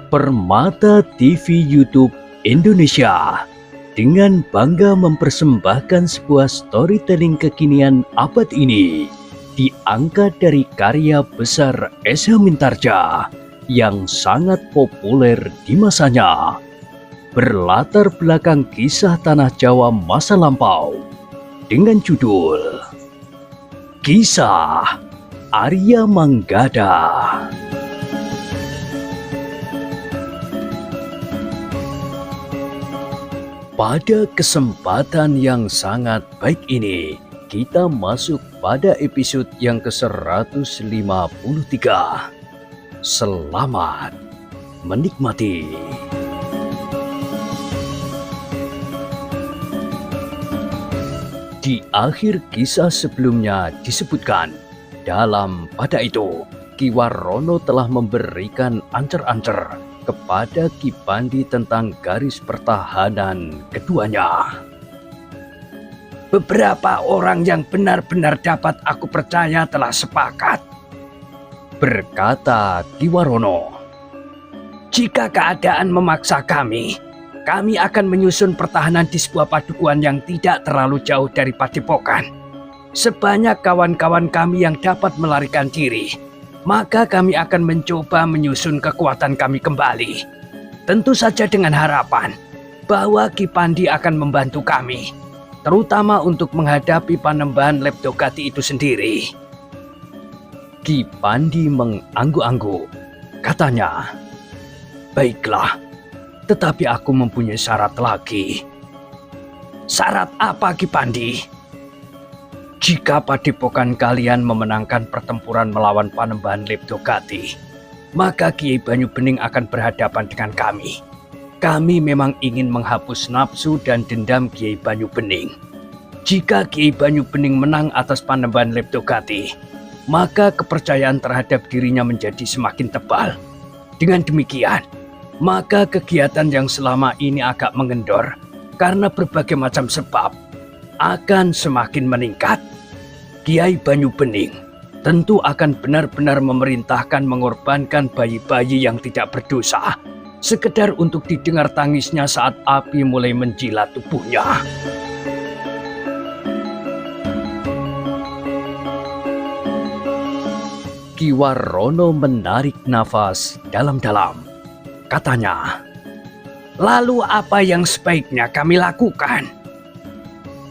Permata TV YouTube Indonesia dengan bangga mempersembahkan sebuah storytelling kekinian abad ini, diangkat dari karya besar Esa Mintarja yang sangat populer di masanya, berlatar belakang kisah tanah Jawa masa lampau dengan judul Kisah Arya Manggada. Pada kesempatan yang sangat baik ini, kita masuk pada episode yang ke-153. Selamat menikmati. Di akhir kisah sebelumnya disebutkan, pada itu Ki Warono telah memberikan ancer-ancer kepada Ki Pandi tentang garis pertahanan keduanya. Beberapa orang yang benar-benar dapat aku percaya telah sepakat, berkata Ki Warono. Jika keadaan memaksa kami akan menyusun pertahanan di sebuah padukuhan yang tidak terlalu jauh dari Padepokan. Sebanyak kawan-kawan kami yang dapat melarikan diri, maka kami akan mencoba menyusun kekuatan kami kembali. Tentu saja dengan harapan bahwa Ki Pandi akan membantu kami, terutama untuk menghadapi Panembahan Leptogati itu sendiri. Ki Pandi mengangguk-angguk. Katanya, "Baiklah, tetapi aku mempunyai syarat lagi." "Syarat apa, Ki Pandi?" "Jika Padepokan kalian memenangkan pertempuran melawan Panembahan Leptogati, maka Kiai Banyu Bening akan berhadapan dengan kami. Kami memang ingin menghapus nafsu dan dendam Kiai Banyu Bening. Jika Kiai Banyu Bening menang atas Panembahan Leptogati, maka kepercayaan terhadap dirinya menjadi semakin tebal. Dengan demikian, maka kegiatan yang selama ini agak mengendor karena berbagai macam sebab akan semakin meningkat. Kiai Banyu Bening tentu akan benar-benar memerintahkan mengorbankan bayi-bayi yang tidak berdosa, sekedar untuk didengar tangisnya saat api mulai menjilat tubuhnya." Ki Warono menarik nafas dalam-dalam. Katanya, "Lalu apa yang sebaiknya kami lakukan?"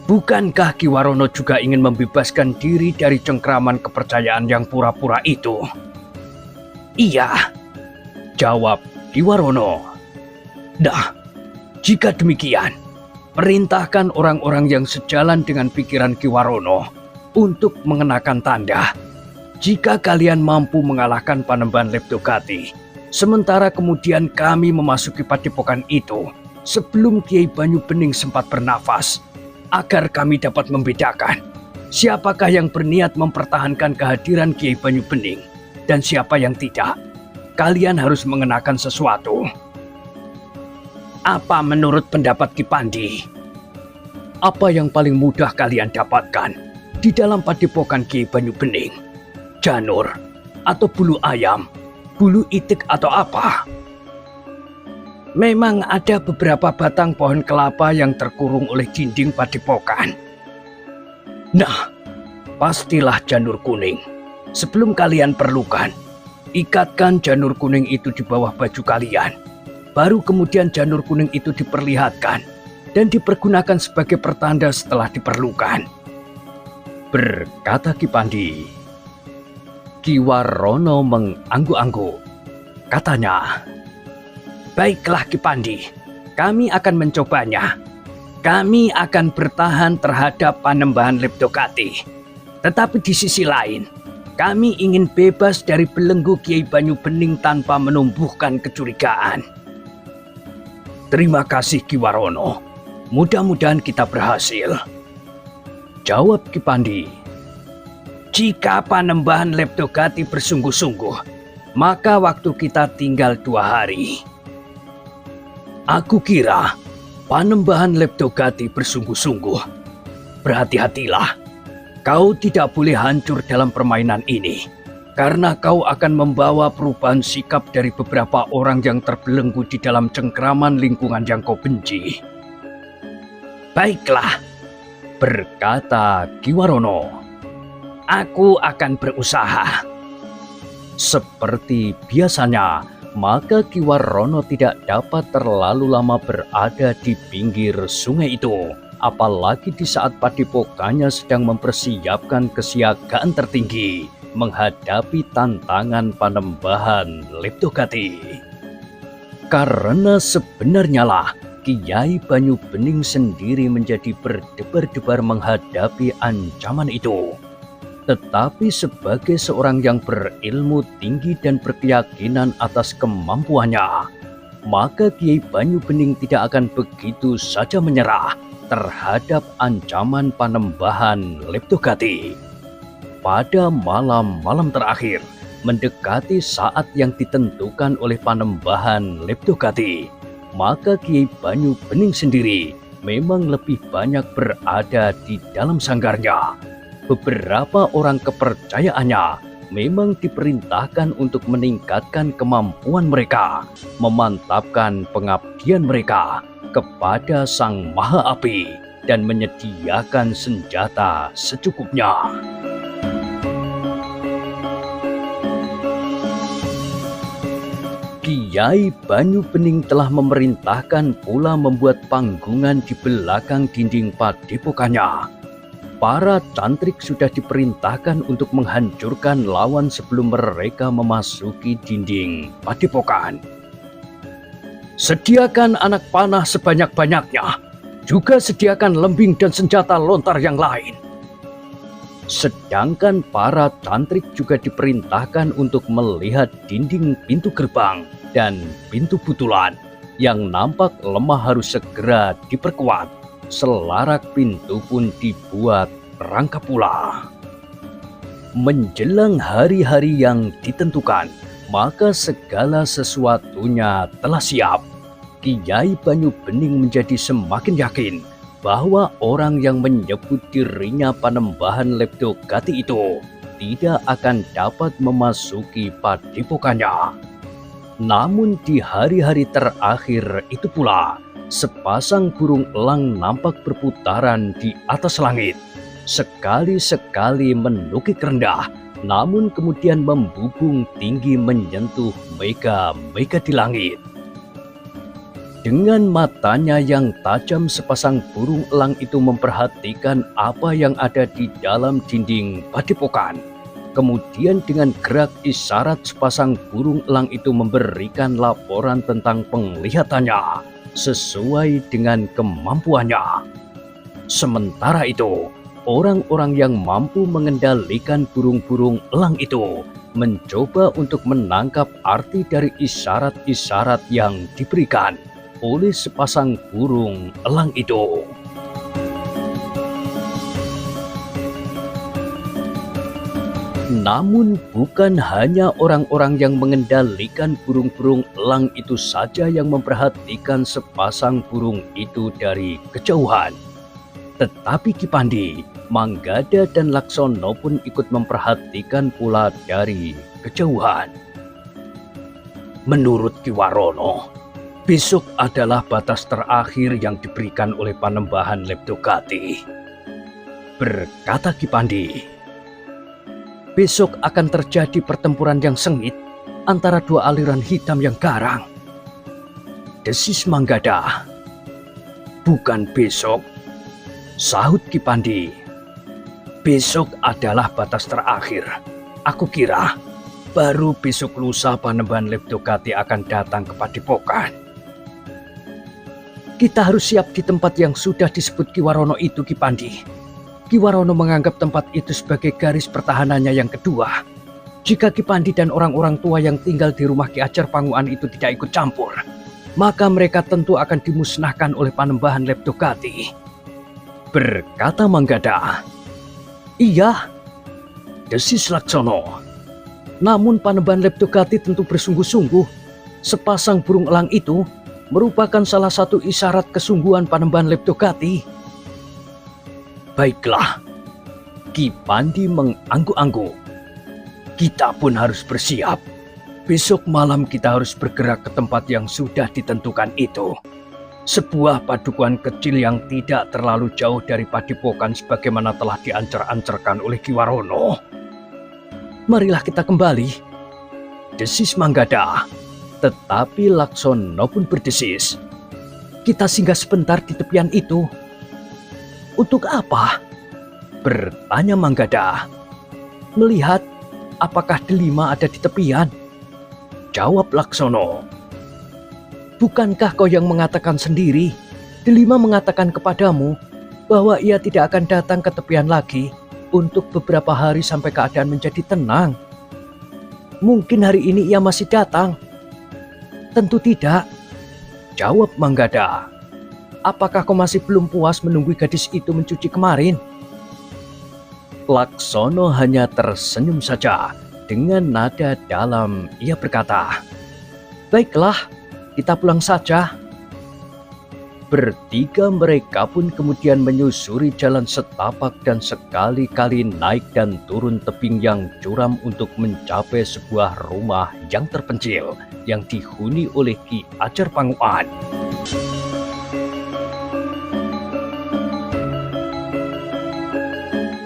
"Bukankah Ki Warono juga ingin membebaskan diri dari cengkraman kepercayaan yang pura-pura itu?" "Iya," jawab Ki Warono. "Nah, jika demikian, perintahkan orang-orang yang sejalan dengan pikiran Ki Warono untuk mengenakan tanda. Jika kalian mampu mengalahkan Panembahan Leptogati, sementara kemudian kami memasuki Padepokan itu sebelum Kiai Banyu Bening sempat bernafas, agar kami dapat membedakan siapakah yang berniat mempertahankan kehadiran Kiai Banyu Bening dan siapa yang tidak. Kalian harus mengenakan sesuatu." "Apa menurut pendapat Ki Pandi?" "Apa yang paling mudah kalian dapatkan di dalam Padepokan Kiai Banyu Bening? Janur atau bulu ayam, bulu itik atau apa?" "Memang ada beberapa batang pohon kelapa yang terkurung oleh dinding Padepokan." "Nah, pastilah janur kuning. Sebelum kalian perlukan, ikatkan janur kuning itu di bawah baju kalian. Baru kemudian janur kuning itu diperlihatkan dan dipergunakan sebagai pertanda setelah diperlukan," berkata Ki Pandi. Ki Warono mengangguk-angguk. Katanya, "Baiklah Ki Pandi, kami akan mencobanya. Kami akan bertahan terhadap Panembahan Leptogati. Tetapi di sisi lain, kami ingin bebas dari belenggu Kiai Banyu Bening tanpa menumbuhkan kecurigaan." "Terima kasih Ki Warono. Mudah-mudahan kita berhasil," jawab Ki Pandi. "Jika Panembahan Leptogati bersungguh-sungguh, maka waktu kita tinggal 2 hari. Aku kira Panembahan Leptogati bersungguh-sungguh. Berhati-hatilah. Kau tidak boleh hancur dalam permainan ini. karena kau akan membawa perubahan sikap dari beberapa orang yang terbelenggu di dalam cengkraman lingkungan yang kau benci. Baiklah, berkata Kiwarono. Aku akan berusaha. Seperti biasanya, maka Kiwarono tidak dapat terlalu lama berada di pinggir sungai itu, apalagi di saat padepokannya sedang mempersiapkan kesiagaan tertinggi menghadapi tantangan Panembahan Leptogati. Karena sebenarnya lah Kiai Banyu Bening sendiri menjadi berdebar-debar menghadapi ancaman itu. Tetapi sebagai seorang yang berilmu tinggi dan berkeyakinan atas kemampuannya, maka Kiai Banyu Bening tidak akan begitu saja menyerah terhadap ancaman Panembahan Leptogati. Pada malam-malam terakhir, mendekati saat yang ditentukan oleh Panembahan Leptogati, maka Kiai Banyu Bening sendiri memang lebih banyak berada di dalam sanggarnya. Beberapa orang kepercayaannya memang diperintahkan untuk meningkatkan kemampuan mereka, memantapkan pengabdian mereka kepada Sang Maha Api, dan menyediakan senjata secukupnya. Kiai Banyu Bening telah memerintahkan pula membuat panggungan di belakang dinding padepokannya. Para cantrik sudah diperintahkan untuk menghancurkan lawan sebelum mereka memasuki dinding padepokan. Sediakan anak panah sebanyak-banyaknya, juga sediakan lembing dan senjata lontar yang lain. Sedangkan para cantrik juga diperintahkan untuk melihat dinding pintu gerbang dan pintu butulan yang nampak lemah harus segera diperkuat. Selarak pintu pun dibuat rangka pula. Menjelang hari-hari yang ditentukan, maka segala sesuatunya telah siap. Kiai Banyu Bening menjadi semakin yakin bahwa orang yang menyebut dirinya Panembahan Leptogati itu tidak akan dapat memasuki padepokannya. Namun di hari-hari terakhir itu pula, sepasang burung elang nampak berputaran di atas langit. Sekali-sekali menukik rendah, namun kemudian membubung tinggi menyentuh mega-mega di langit. Dengan matanya yang tajam, sepasang burung elang itu memperhatikan apa yang ada di dalam dinding padepokan. Kemudian dengan gerak isyarat, sepasang burung elang itu memberikan laporan tentang penglihatannya sesuai dengan kemampuannya. Sementara itu, orang-orang yang mampu mengendalikan burung-burung elang itu mencoba untuk menangkap arti dari isyarat-isyarat yang diberikan oleh sepasang burung elang itu. Namun bukan hanya orang-orang yang mengendalikan burung-burung elang itu saja yang memperhatikan sepasang burung itu dari kejauhan. Tetapi Kipandi, Manggada dan Laksono pun ikut memperhatikan pula dari kejauhan. Menurut Kiwarono, besok adalah batas terakhir yang diberikan oleh Panembahan Leptogati. Berkata Kipandi, besok akan terjadi pertempuran yang sengit antara dua aliran hitam yang garang. Desis Manggada. Bukan besok, sahut Kipandi. Besok adalah batas terakhir. Aku kira baru besok lusa Panembahan Leptogati akan datang ke padepokan. Kita harus siap di tempat yang sudah disebut Kiwarono itu, Kipandi. Kiwarono menganggap tempat itu sebagai garis pertahanannya yang kedua. Jika Kipandi dan orang-orang tua yang tinggal di rumah Ki Ajar Panguan itu tidak ikut campur, maka mereka tentu akan dimusnahkan oleh Panembahan Leptogati. Berkata Manggada. Iya, desis Laksono. Namun Panembahan Leptogati tentu bersungguh-sungguh. Sepasang burung elang itu merupakan salah satu isyarat kesungguhan Panembahan Leptogati. Baiklah, Kipandi mengangguk-angguk. Kita pun harus bersiap. Besok malam kita harus bergerak ke tempat yang sudah ditentukan itu. Sebuah padukuhan kecil yang tidak terlalu jauh dari Padepokan sebagaimana telah diancar-ancarkan oleh Ki Warono. Marilah kita kembali, desis Manggada. Tetapi Laksono pun berdesis. Kita singgah sebentar di tepian itu. Untuk apa? Bertanya Manggada. Melihat apakah delima ada di tepian. Jawab Laksono. Bukankah kau yang mengatakan sendiri, delima mengatakan kepadamu bahwa ia tidak akan datang ke tepian lagi untuk beberapa hari sampai keadaan menjadi tenang? Mungkin hari ini ia masih datang. Tentu tidak. Jawab Manggada. Apakah kau masih belum puas menunggu gadis itu mencuci kemarin? Laksono hanya tersenyum saja. Dengan nada dalam ia berkata, baiklah, kita pulang saja. Bertiga mereka pun kemudian menyusuri jalan setapak dan sekali-kali naik dan turun tebing yang curam untuk mencapai sebuah rumah yang terpencil yang dihuni oleh Ki Ajar Panguan.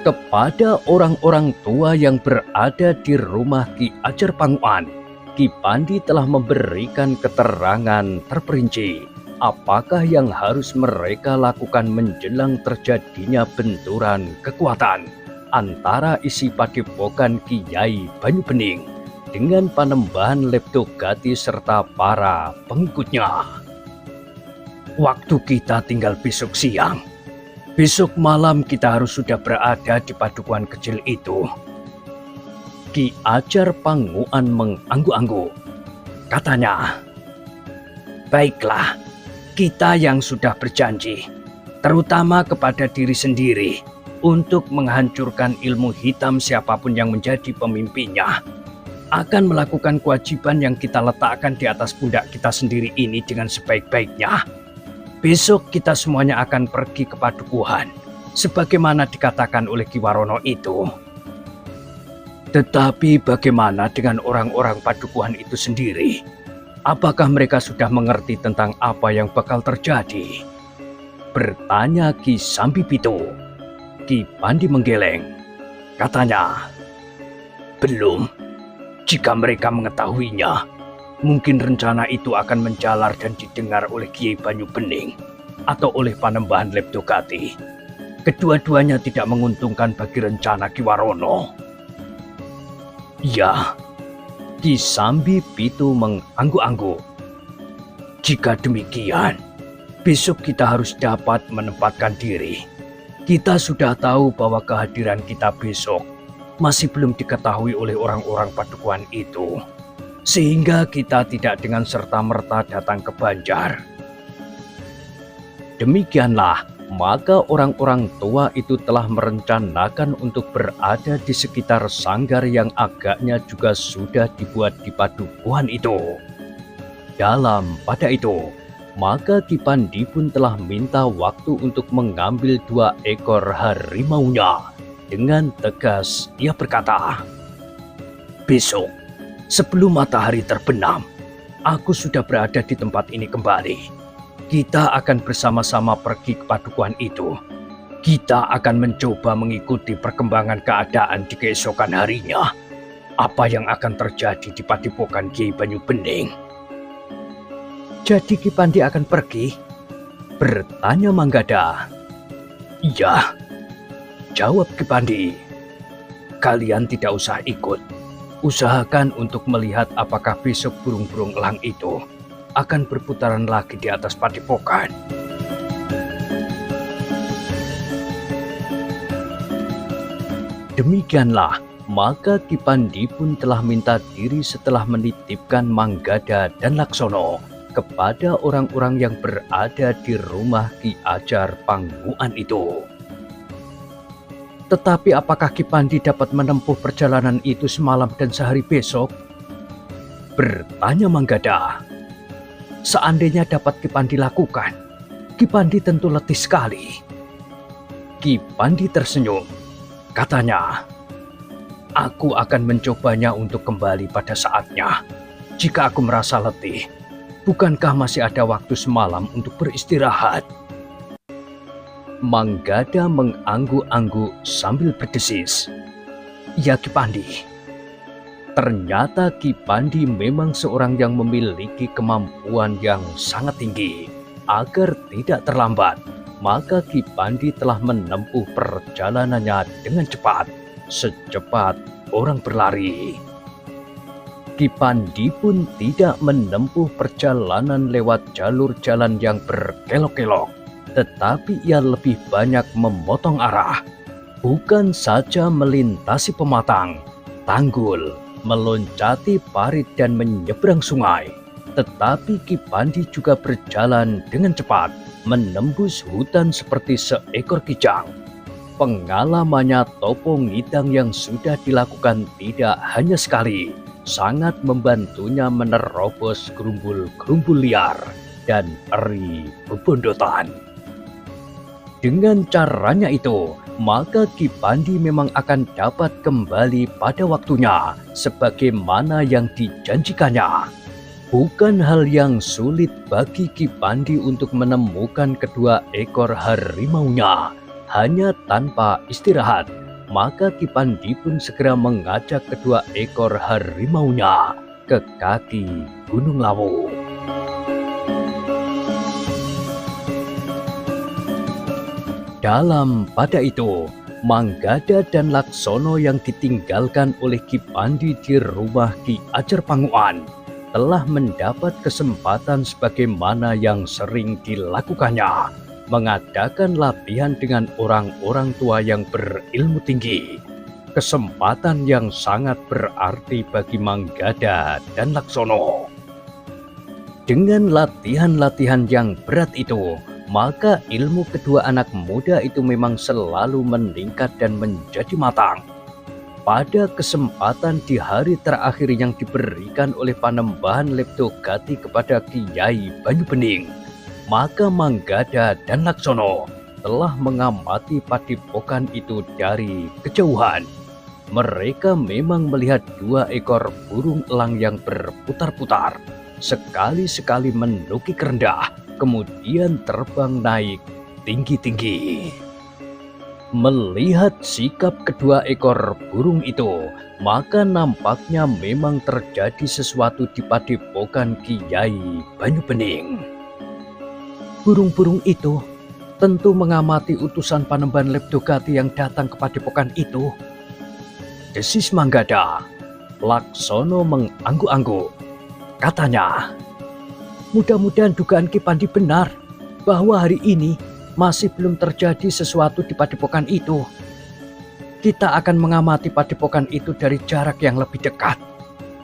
Kepada orang-orang tua yang berada di rumah Ki Ajar Panguan, Ki Pandi telah memberikan keterangan terperinci apakah yang harus mereka lakukan menjelang terjadinya benturan kekuatan antara isi Padepokan Kiai Banyu Bening dengan Panembahan Leptogati serta para pengikutnya. Waktu kita tinggal besok siang. Besok malam kita harus sudah berada di padukuhan kecil itu. Ki Ajar Panguan mengangguk-angguk. Katanya, baiklah, kita yang sudah berjanji, terutama kepada diri sendiri, untuk menghancurkan ilmu hitam siapapun yang menjadi pemimpinnya, akan melakukan kewajiban yang kita letakkan di atas pundak kita sendiri ini dengan sebaik-baiknya. Besok kita semuanya akan pergi ke padukuhan, sebagaimana dikatakan oleh Ki Warono itu. Tetapi bagaimana dengan orang-orang padukuhan itu sendiri? Apakah mereka sudah mengerti tentang apa yang bakal terjadi? Bertanya Ki Sambipito. Ki Pandi menggeleng. Katanya, belum. Jika mereka mengetahuinya, mungkin rencana itu akan menjalar dan didengar oleh Kiai Banyu Bening atau oleh Panembahan Leptogati. Kedua-duanya tidak menguntungkan bagi rencana Ki Warono. Ya, Ki Sambipito mengangguk-angguk. Jika demikian, besok kita harus dapat menempatkan diri. Kita sudah tahu bahwa kehadiran kita besok masih belum diketahui oleh orang-orang padukuhan itu. Sehingga kita tidak dengan serta-merta datang ke Banjar. Demikianlah, maka orang-orang tua itu telah merencanakan untuk berada di sekitar sanggar yang agaknya juga sudah dibuat di padukuhan itu. Pada itu, maka Ki Pandi pun telah minta waktu untuk mengambil 2 ekor harimaunya. Dengan tegas ia berkata, besok, sebelum matahari terbenam, aku sudah berada di tempat ini kembali. Kita akan bersama-sama pergi ke padukuhan itu. Kita akan mencoba mengikuti perkembangan keadaan di keesokan harinya. Apa yang akan terjadi di Padepokan Kiai Banyu Bening? Jadi Ki Pandi akan pergi? Bertanya Manggada. Iya, jawab Ki Pandi. Kalian tidak usah ikut. Usahakan untuk melihat apakah besok burung-burung elang itu akan berputaran lagi di atas padepokan. Demikianlah, maka Ki Pandi pun telah minta diri setelah menitipkan Manggada dan Laksono kepada orang-orang yang berada di rumah Ki Ajar Panguan itu. Tetapi apakah Ki Pandi dapat menempuh perjalanan itu semalam dan sehari besok? Bertanya Manggada. Seandainya dapat Ki Pandi lakukan, Ki Pandi tentu letih sekali. Ki Pandi tersenyum. Katanya, Aku akan mencobanya untuk kembali pada saatnya. Jika aku merasa letih, bukankah masih ada waktu semalam untuk beristirahat? Manggada mengangguk-angguk sambil berdesis. Ya Ki Pandi. Ternyata Ki Pandi memang seorang yang memiliki kemampuan yang sangat tinggi. Agar tidak terlambat, maka Ki Pandi telah menempuh perjalanannya dengan cepat, secepat orang berlari. Ki Pandi pun tidak menempuh perjalanan lewat jalur jalan yang berkelok-kelok, tetapi ia lebih banyak memotong arah. Bukan saja melintasi pematang, tanggul, meloncati parit dan menyeberang sungai, tetapi Ki Pandi juga berjalan dengan cepat, menembus hutan seperti seekor kijang. Pengalamannya Topo Ngidang yang sudah dilakukan tidak hanya sekali, sangat membantunya menerobos gerumbul-gerumbul liar dan eri bebondotan. Dengan caranya itu, maka Ki Pandi memang akan dapat kembali pada waktunya sebagaimana yang dijanjikannya. Bukan hal yang sulit bagi Ki Pandi untuk menemukan kedua ekor harimaunya. Hanya tanpa istirahat, maka Ki Pandi pun segera mengajak kedua ekor harimaunya ke kaki Gunung Lawu. Dalam pada itu, Manggada dan Laksono yang ditinggalkan oleh Ki Pandi di rumah Ki Ajar Panguan telah mendapat kesempatan sebagaimana yang sering dilakukannya, mengadakan latihan dengan orang-orang tua yang berilmu tinggi. Kesempatan yang sangat berarti bagi Manggada dan Laksono. Dengan latihan-latihan yang berat itu, maka ilmu kedua anak muda itu memang selalu meningkat dan menjadi matang. Pada kesempatan di hari terakhir yang diberikan oleh Panembahan Leptogati kepada Kiai Banyu Bening, maka Manggada dan Laksono telah mengamati padepokan itu dari kejauhan. Mereka memang melihat dua ekor burung elang yang berputar-putar, sekali-sekali menukik rendah, kemudian terbang naik tinggi-tinggi. Melihat sikap kedua ekor burung itu, maka nampaknya memang terjadi sesuatu di padepokan Kiai Banyu Bening. Burung-burung itu tentu mengamati utusan Panembahan Leptogati yang datang ke padepokan itu, desis Manggada. Laksono mengangguk-angguk. Katanya, mudah-mudahan dugaan Ki Pandi benar bahwa hari ini masih belum terjadi sesuatu di padepokan itu. Kita akan mengamati padepokan itu dari jarak yang lebih dekat.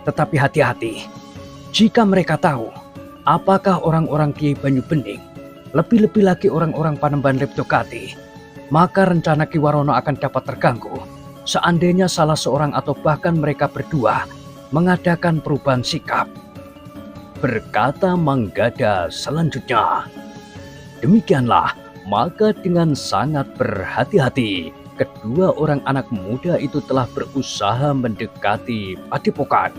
Tetapi hati-hati, jika mereka tahu apakah orang-orang Kiai Banyu Bening, lebih-lebih lagi orang-orang Panembahan Leptogati, maka rencana Ki Warono akan dapat terganggu seandainya salah seorang atau bahkan mereka berdua mengadakan perubahan sikap. Berkata Manggada selanjutnya. Demikianlah, maka dengan sangat berhati-hati, kedua orang anak muda itu telah berusaha mendekati padepokan.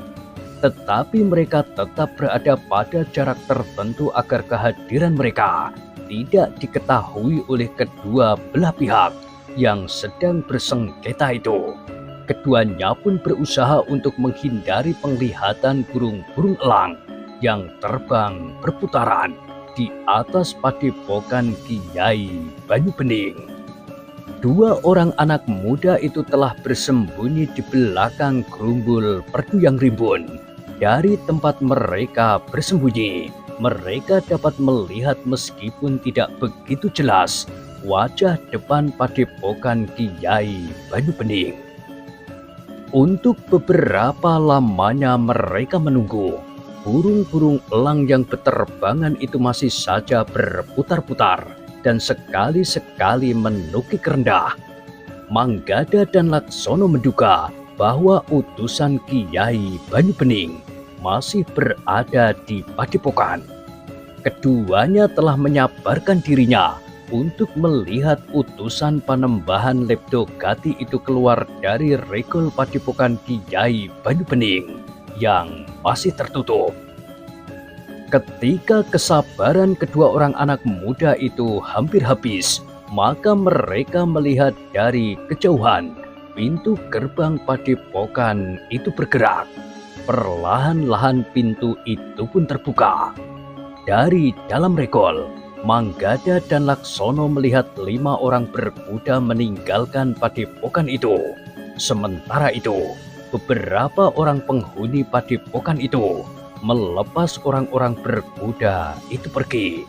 Tetapi mereka tetap berada pada jarak tertentu agar kehadiran mereka tidak diketahui oleh kedua belah pihak yang sedang bersengketa itu. Keduanya pun berusaha untuk menghindari penglihatan burung-burung elang yang terbang berputaran di atas padepokan Kiai Banyu Bening. Dua orang anak muda itu telah bersembunyi di belakang gerumbul perdu yang rimbun. Dari tempat mereka bersembunyi, mereka dapat melihat meskipun tidak begitu jelas wajah depan padepokan Kiai Banyu Bening. Untuk beberapa lamanya mereka menunggu. Burung-burung elang yang beterbangan itu masih saja berputar-putar dan sekali-sekali menukik rendah. Manggada dan Laksono menduga bahwa utusan Kiai Banyu Bening masih berada di padepokan. Keduanya telah menyabarkan dirinya untuk melihat utusan Panembahan Leptogati itu keluar dari regol Padepokan Kiai Banyu Bening yang masih tertutup. Ketika kesabaran kedua orang anak muda itu hampir habis, maka mereka melihat dari kejauhan pintu gerbang Padepokan itu bergerak. Perlahan-lahan pintu itu pun terbuka. Dari dalam regol, Manggada dan Laksono melihat 5 orang berkuda meninggalkan padepokan itu. Sementara itu, beberapa orang penghuni padepokan itu melepas orang-orang berkuda itu pergi.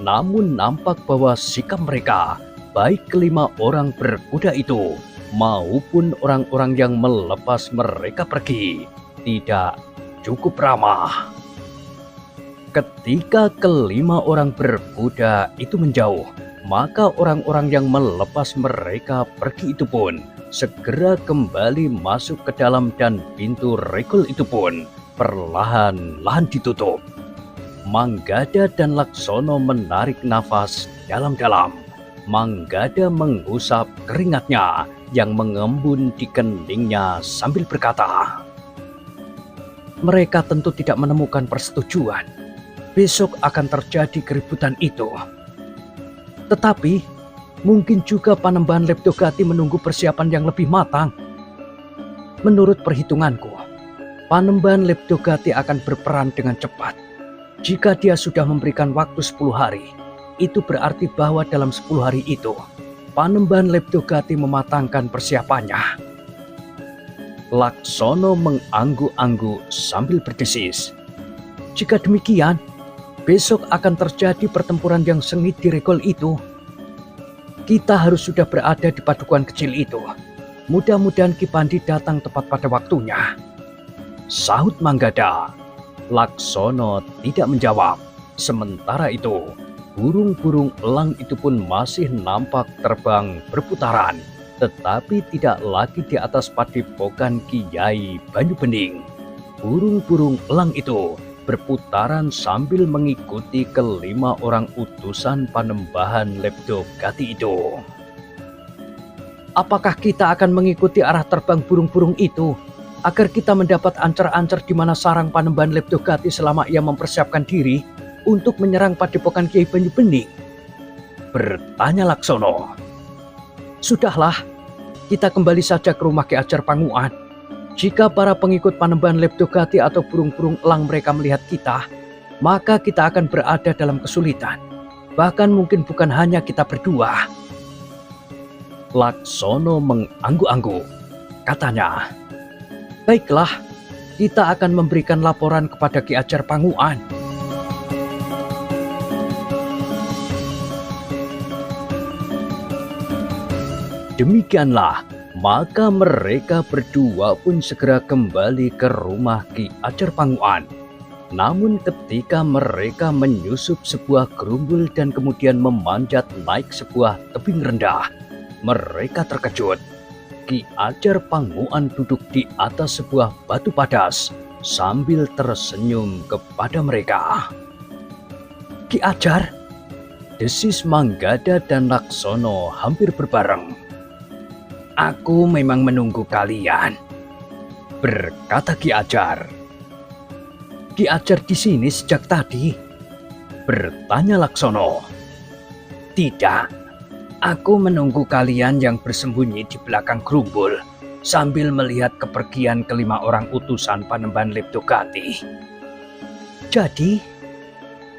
Namun nampak bahwa sikap mereka, baik kelima orang berkuda itu maupun orang-orang yang melepas mereka pergi, tidak cukup ramah. Ketika kelima orang berkuda itu menjauh, maka orang-orang yang melepas mereka pergi itu pun segera kembali masuk ke dalam dan pintu regol itu pun perlahan-lahan ditutup. Manggada dan Laksono menarik nafas dalam-dalam. Manggada mengusap keringatnya yang mengembun di keningnya sambil berkata, "Mereka tentu tidak menemukan persetujuan. Besok akan terjadi keributan itu. Tetapi mungkin juga Panembahan Leptogati menunggu persiapan yang lebih matang. Menurut perhitunganku, Panembahan Leptogati akan berperan dengan cepat. Jika dia sudah memberikan waktu 10 hari, itu berarti bahwa dalam 10 hari itu, Panembahan Leptogati mematangkan persiapannya." Laksono mengangguk-angguk sambil berdesis. "Jika demikian, besok akan terjadi pertempuran yang sengit di regol itu. Kita harus sudah berada di padukuhan kecil itu. Mudah-mudahan Ki Pandi datang tepat pada waktunya," sahut Manggada. Laksono tidak menjawab. Sementara itu, burung-burung elang itu pun masih nampak terbang berputaran, tetapi tidak lagi di atas padepokan Kiai Banyu Bening. Burung-burung elang itu berputaran sambil mengikuti kelima orang utusan Panembahan Leptogati itu. "Apakah kita akan mengikuti arah terbang burung-burung itu agar kita mendapat ancar-ancar di mana sarang Panembahan Leptogati selama ia mempersiapkan diri untuk menyerang padepokan Kiai Banyu Bening?" bertanya Laksono. "Sudahlah, kita kembali saja ke rumah Ki Ajar Panguan. Jika para pengikut Panembahan Leptogati atau burung-burung elang mereka melihat kita, maka kita akan berada dalam kesulitan. Bahkan mungkin bukan hanya kita berdua." Laksono mengangguk-angguk. Katanya, "Baiklah, kita akan memberikan laporan kepada Ki Ajar Panguan." Demikianlah, maka mereka berdua pun segera kembali ke rumah Ki Ajar Panguan. Namun ketika mereka menyusup sebuah gerumbul dan kemudian memanjat naik sebuah tebing rendah, mereka terkejut. Ki Ajar Panguan duduk di atas sebuah batu padas sambil tersenyum kepada mereka. "Ki Ajar," desis Manggada dan Laksono hampir berbareng. "Aku memang menunggu kalian," berkata Ki Ajar. "Ki Ajar di sini sejak tadi?" bertanya Laksono. "Tidak, aku menunggu kalian yang bersembunyi di belakang gerumbul sambil melihat kepergian kelima orang utusan Panembahan Leptogati." "Jadi?"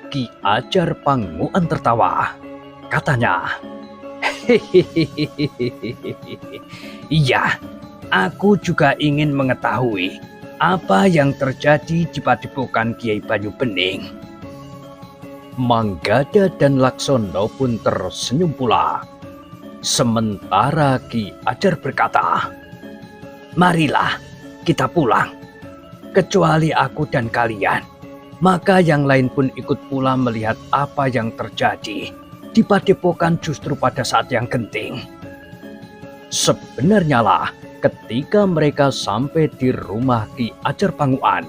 Ki Ajar Panguan tertawa. Katanya, "Iya, aku juga ingin mengetahui apa yang terjadi di padepokan Kiai Banyu Bening." Manggada dan Laksono pun tersenyum pula. Sementara Ki Ajar berkata, "Marilah kita pulang. Kecuali aku dan kalian, maka yang lain pun ikut pula melihat apa yang terjadi di padepokan justru pada saat yang genting." Sebenarnya lah, ketika mereka sampai di rumah Ki Ajar Panguan,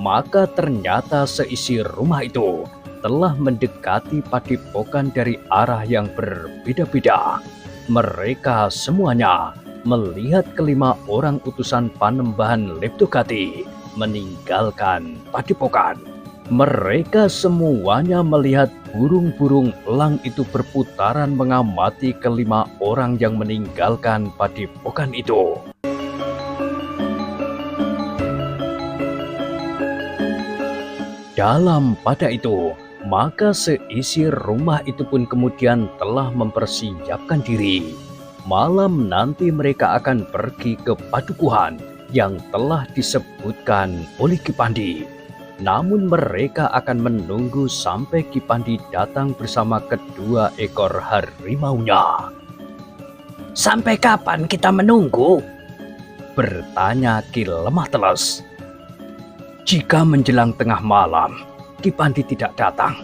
maka ternyata seisi rumah itu setelah mendekati padepokan dari arah yang berbeda-beda, mereka semuanya melihat kelima orang utusan Panembahan Leptogati meninggalkan padepokan. Mereka semuanya melihat burung-burung elang itu berputaran mengamati kelima orang yang meninggalkan padepokan itu. Dalam pada itu, maka seisi rumah itu pun kemudian telah mempersiapkan diri. Malam nanti mereka akan pergi ke padukuhan yang telah disebutkan oleh Ki Pandi. Namun mereka akan menunggu sampai Ki Pandi datang bersama kedua ekor harimaunya. Sampai kapan kita menunggu? Bertanya Ki Lemah Teles. Jika menjelang tengah malam Ki Pandi tidak datang,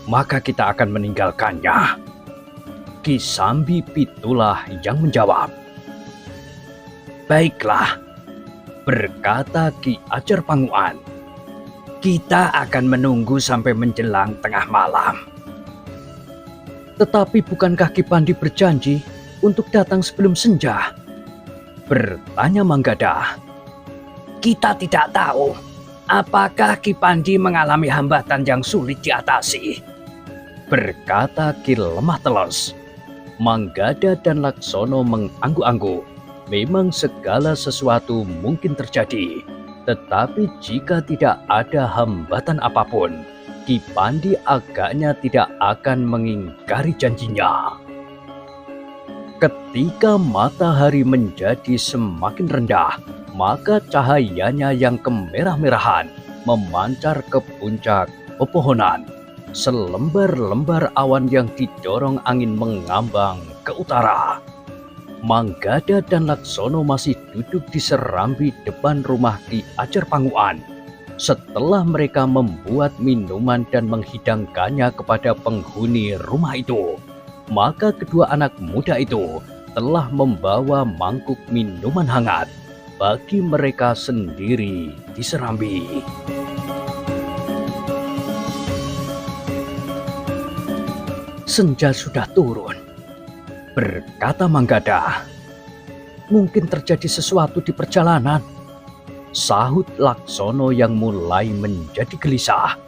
maka kita akan meninggalkannya. Ki Sambi Pitulah yang menjawab. Baiklah, berkata Ki Ajar Panguan. kita akan menunggu sampai menjelang tengah malam. Tetapi bukankah Ki Pandi berjanji untuk datang sebelum senja? Bertanya Manggada. Kita tidak tahu apakah Ki Pandi mengalami hambatan yang sulit diatasi. Berkata Ki Lemah Teles. Manggada dan Laksono mengangguk-angguk. Memang segala sesuatu mungkin terjadi. Tetapi jika tidak ada hambatan apapun, Ki Pandi agaknya tidak akan mengingkari janjinya. Ketika matahari menjadi semakin rendah, maka cahayanya yang kemerah-merahan memancar ke puncak pepohonan. Selembar-lembar awan yang didorong angin mengambang ke utara. Manggada dan Laksono masih duduk di serambi depan rumah Ki Ajar Panguan. Setelah mereka membuat minuman dan menghidangkannya kepada penghuni rumah itu, maka kedua anak muda itu telah membawa mangkuk minuman hangat bagi mereka sendiri di serambi. Senja sudah turun, berkata Manggada. Mungkin terjadi sesuatu di perjalanan, sahut Laksono yang mulai menjadi gelisah.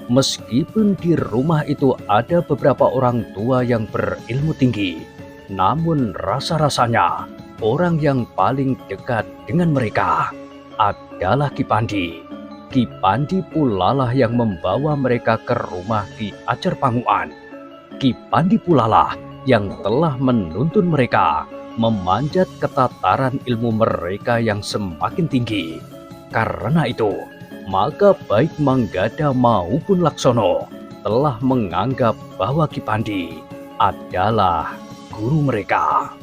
Meskipun di rumah itu ada beberapa orang tua yang berilmu tinggi, namun rasa-rasanya orang yang paling dekat dengan mereka adalah Ki Pandi. Ki Pandi pulalah yang membawa mereka ke rumah Ki Ajar Panguan. Ki Pandi pulalah yang telah menuntun mereka memanjat ketataran ilmu mereka yang semakin tinggi. Karena itu, maka baik Manggada maupun Laksono telah menganggap bahwa Ki Pandi adalah guru mereka.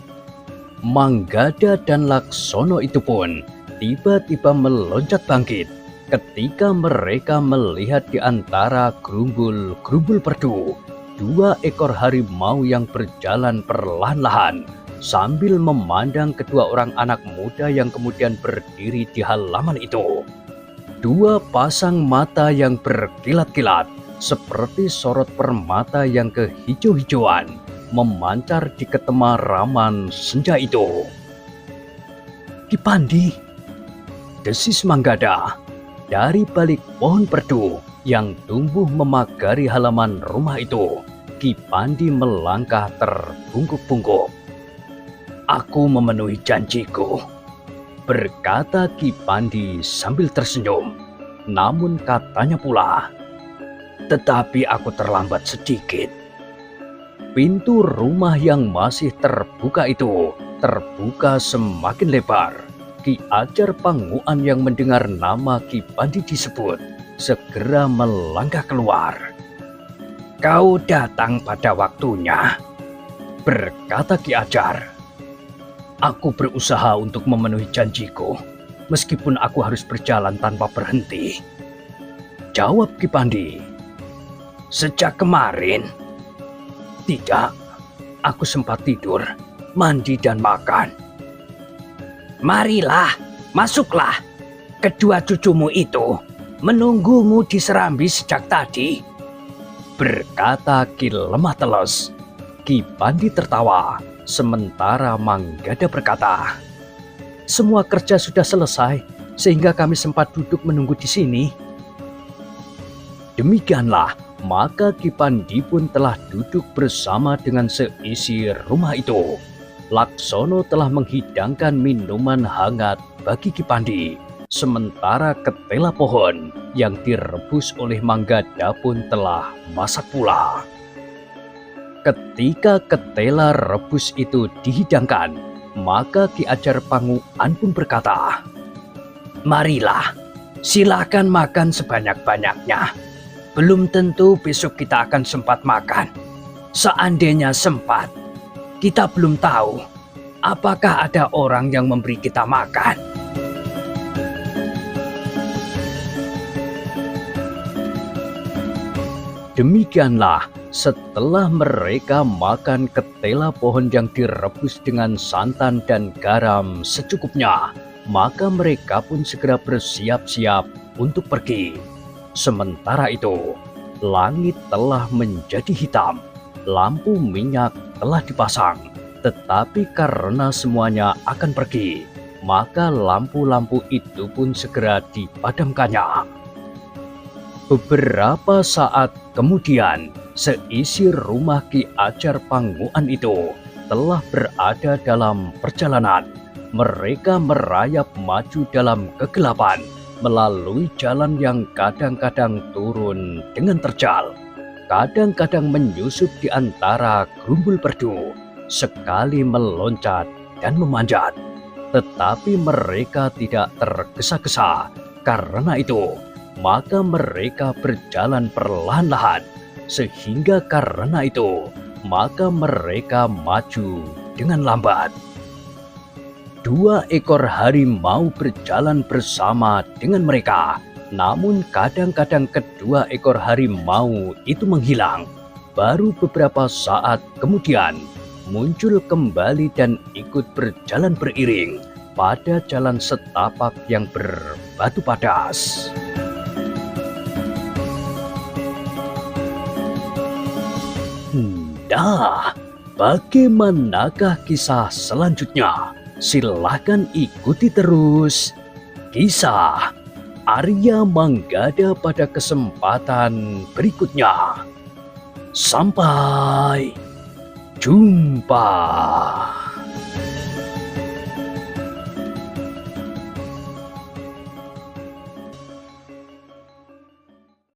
Manggada dan Laksono itu pun tiba-tiba meloncat bangkit ketika mereka melihat di antara gerumbul-gerumbul perdu dua ekor harimau yang berjalan perlahan-lahan sambil memandang kedua orang anak muda yang kemudian berdiri di halaman itu. Dua pasang mata yang berkilat-kilat seperti sorot permata yang kehijau-hijauan memancar di ketemaraman senja itu. Ki Pandi, desis Manggada dari balik pohon perdu yang tumbuh memagari halaman rumah itu. Ki Pandi melangkah terbungkuk-bungkuk. Aku memenuhi janjiku, berkata Ki Pandi sambil tersenyum. Namun katanya pula, tetapi aku terlambat sedikit. Pintu rumah yang masih terbuka itu terbuka semakin lebar. Ki Ajar Panguan yang mendengar nama Ki Pandi disebut segera melangkah keluar. Kau datang pada waktunya, berkata Ki Ajar. Aku berusaha untuk memenuhi janjiku, meskipun aku harus berjalan tanpa berhenti, jawab Ki Pandi. Sejak kemarin? Tidak, aku sempat tidur, mandi dan makan. Marilah, masuklah. Kedua cucumu itu menunggumu di serambi sejak tadi. berkata Ki Lemah Teles. Ki Pandi tertawa, sementara Manggada berkata, semua kerja sudah selesai, sehingga kami sempat duduk menunggu di sini. Demikianlah, maka Ki Pandi pun telah duduk bersama dengan seisi rumah itu. Laksono telah menghidangkan minuman hangat bagi Ki Pandi, sementara ketela pohon yang direbus oleh Manggada pun telah masak pula. Ketika ketela rebus itu dihidangkan, maka Ki Ajar Panguan pun berkata, marilah, silakan makan sebanyak-banyaknya. Belum tentu besok kita akan sempat makan. Seandainya sempat, kita belum tahu apakah ada orang yang memberi kita makan. Demikianlah, setelah mereka makan ketela pohon yang direbus dengan santan dan garam secukupnya, maka mereka pun segera bersiap-siap untuk pergi. Sementara itu, langit telah menjadi hitam, lampu minyak telah dipasang, tetapi karena semuanya akan pergi, maka lampu-lampu itu pun segera dipadamkannya. Beberapa saat kemudian, seisi rumah Ki Ajar Panguan itu telah berada dalam perjalanan. Mereka merayap maju dalam kegelapan, melalui jalan yang kadang-kadang turun dengan terjal, kadang-kadang menyusup di antara gerumbul perdu, sekali meloncat dan memanjat. Tetapi mereka tidak tergesa-gesa. Karena itu, maka mereka berjalan perlahan-lahan, sehingga karena itu, maka mereka maju dengan lambat. 2 ekor harimau berjalan bersama dengan mereka, namun kadang-kadang kedua ekor harimau itu menghilang. Baru beberapa saat kemudian, muncul kembali dan ikut berjalan beriring pada jalan setapak yang berbatu padas. Nah, bagaimanakah kisah selanjutnya? Silahkan ikuti terus kisah Arya Manggada pada kesempatan berikutnya. Sampai jumpa.